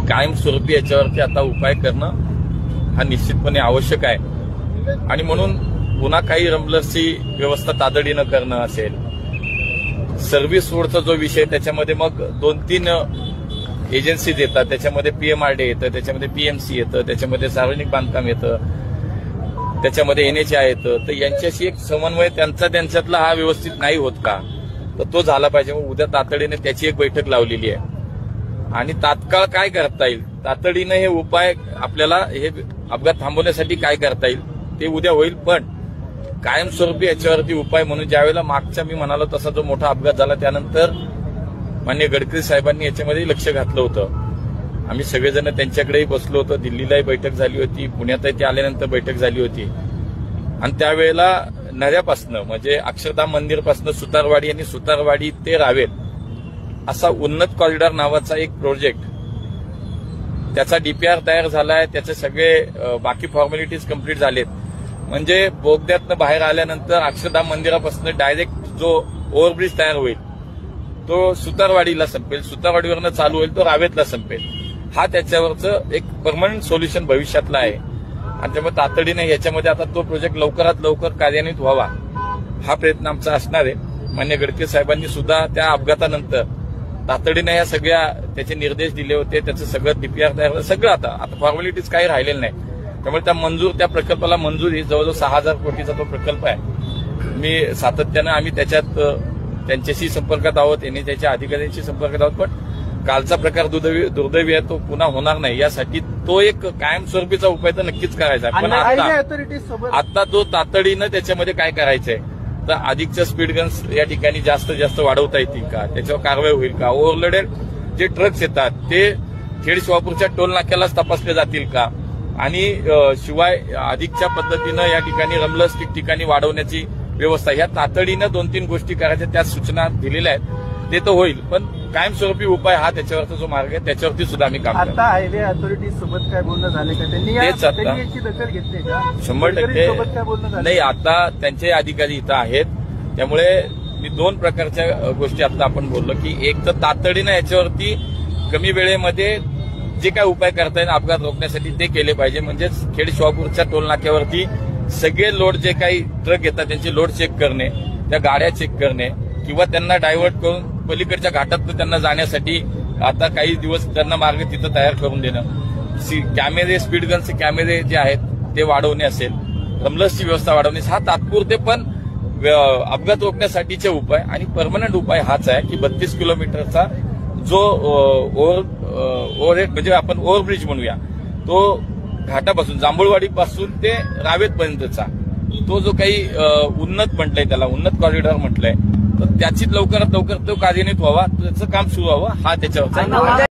कायमस्वरूपी याच्यावरती आता उपाय करणं हा निश्चितपणे आवश्यक आहे। आणि म्हणून पुन्हा काही रमलर्सची व्यवस्था तातडीनं करणं असेल, सर्व्हिस रोडचा जो विषय त्याच्यामध्ये मग 2-3 एजन्सीज येतात, त्याच्यामध्ये PMRD येतं, त्याच्यामध्ये PMC येतं, त्याच्यामध्ये सार्वजनिक बांधकाम येतं, त्याच्यामध्ये NHAI येतं। तर यांच्याशी एक समन्वय त्यांच्यातला हा व्यवस्थित नाही होत का, तर तो झाला पाहिजे। मग उद्या तातडीने त्याची एक बैठक लावलेली आहे आणि तात्काळ काय करता येईल, तातडीने हे उपाय आपल्याला हे अपघात थांबवण्यासाठी काय करता येईल ते उद्या होईल। पण कायमस्वरूपी याच्यावरती उपाय म्हणून ज्यावेळेला मागच्या मी म्हणालो तसा जो मोठा अपघात झाला त्यानंतर माननीय गडकरी साहेबांनी याच्यामध्ये लक्ष घातलं होतं। आम्ही सगळेजण त्यांच्याकडेही बसलो होतो, दिल्लीलाही बैठक झाली होती, पुण्यातही ते आल्यानंतर बैठक झाली होती। आणि त्यावेळेला नऱ्यापासनं म्हणजे अक्षरधाम मंदिरपासनं सुतारवाडी आणि सुतारवाडी ते रावेत असा उन्नत कॉरिडॉर नावाचा एक प्रोजेक्ट, त्याचा DPR तयार झालाय, त्याचे सगळे बाकी फॉर्मॅलिटीज कंप्लीट झालेत। म्हणजे बोगद्यातनं बाहेर आल्यानंतर अक्षरधाम मंदिरापासून डायरेक्ट जो ओव्हरब्रिज तयार होईल तो सुतारवाडीला संपेल, सुतारवाडीवरनं चालू होईल तो रावेतला संपेल। हा त्याच्यावरचं एक परमनंट सोल्युशन भविष्यातला आहे आणि त्यामुळे तातडीने याच्यामध्ये आता तो प्रोजेक्ट लवकरात लवकर कार्यान्वित व्हावा हा प्रयत्न आमचा असणार आहे। माननीय गडकरी साहेबांनी सुद्धा त्या अपघातानंतर तातडीने या सगळ्या त्याचे निर्देश दिले होते, त्याचं सगळं DPR तयार सगळं आता फॉर्मॅलिटीज काही राहिलेलं नाही। त्यामुळे त्या प्रकल्पाला मंजुरी जवळजवळ 6,000 कोटीचा तो प्रकल्प आहे। मी सातत्यानं आम्ही त्याच्यात त्यांच्याशी संपर्कात आहोत, यांनी त्याच्या अधिकाऱ्यांशी संपर्कात आहोत। पण कालचा प्रकार दुर्दैवी आहे, तो पुन्हा होणार नाही यासाठी तो एक कायमस्वरूपीचा उपाय तर नक्कीच करायचा आहे। पण आता तो तातडीनं त्याच्यामध्ये काय करायचंय, तर अधिकच्या स्पीड गन्स या ठिकाणी जास्त वाढवता येतील का, त्याच्यावर कारवाई होईल का, ओव्हरलोडेड जे ट्रक्स येतात ते खेड शिवापूरच्या टोल नाक्यालाच तपासले जातील का, आणि शिवाय अधिकच्या पद्धतीनं या ठिकाणी रमलर्स ठिकठिकाणी वाढवण्याची व्यवस्था, ह्या तातडीनं 2-3 गोष्टी करायच्या त्या सूचना दिलेल्या आहेत, ते तर होईल। पण कायमस्वरूपी उपाय हा त्याच्यावरचा जो मार्ग आहे त्याच्यावरती सुद्धा आम्ही काम करतो। आता हायवे अथॉरिटी सोबत काय बोलणं झालं का, त्यांनी याची दखल घेतली का? 100% नाही, आता त्यांचे अधिकारी इथं आहेत, त्यामुळे मी 2 प्रकारच्या गोष्टी आता आपण बोललो की एक तर तातडीनं याच्यावरती कमी वेळेमध्ये जे काय उपाय करता येईल अपघात रोखण्यासाठी ते केले पाहिजे। म्हणजेच खेड शिवापूरच्या टोल नाक्यावरती सगळे लोड जे काही ट्रक येतात त्यांचे लोड चेक करणे, त्या गाड्या चेक करणे किंवा त्यांना डायव्हर्ट करून पलीकडच्या घाटातून त्यांना जाण्यासाठी आता काही दिवस त्यांना मार्ग तिथं तयार करून देणं, कॅमेरे स्पीड गनचे कॅमेरे जे आहेत ते वाढवणे असेल, रमलर्सची व्यवस्था वाढवणे, हा तात्पुरते पण अपघात रोखण्यासाठीचे उपाय। आणि परमनंट उपाय हाच आहे की 32 किलोमीटरचा जो ओव्हरहेड म्हणजे आपण ओव्हरब्रिज म्हणूया, तो घाटापासून जांभूळवाडीपासून ते रावेतपर्यंतचा तो जो काही उन्नत म्हटलंय, त्याला उन्नत कॉरिडॉर म्हटलंय, तर त्याची लवकरात लवकर तो कार्यान्वित व्हावा, त्याचं काम सुरू व्हावं हा त्याच्यावरचा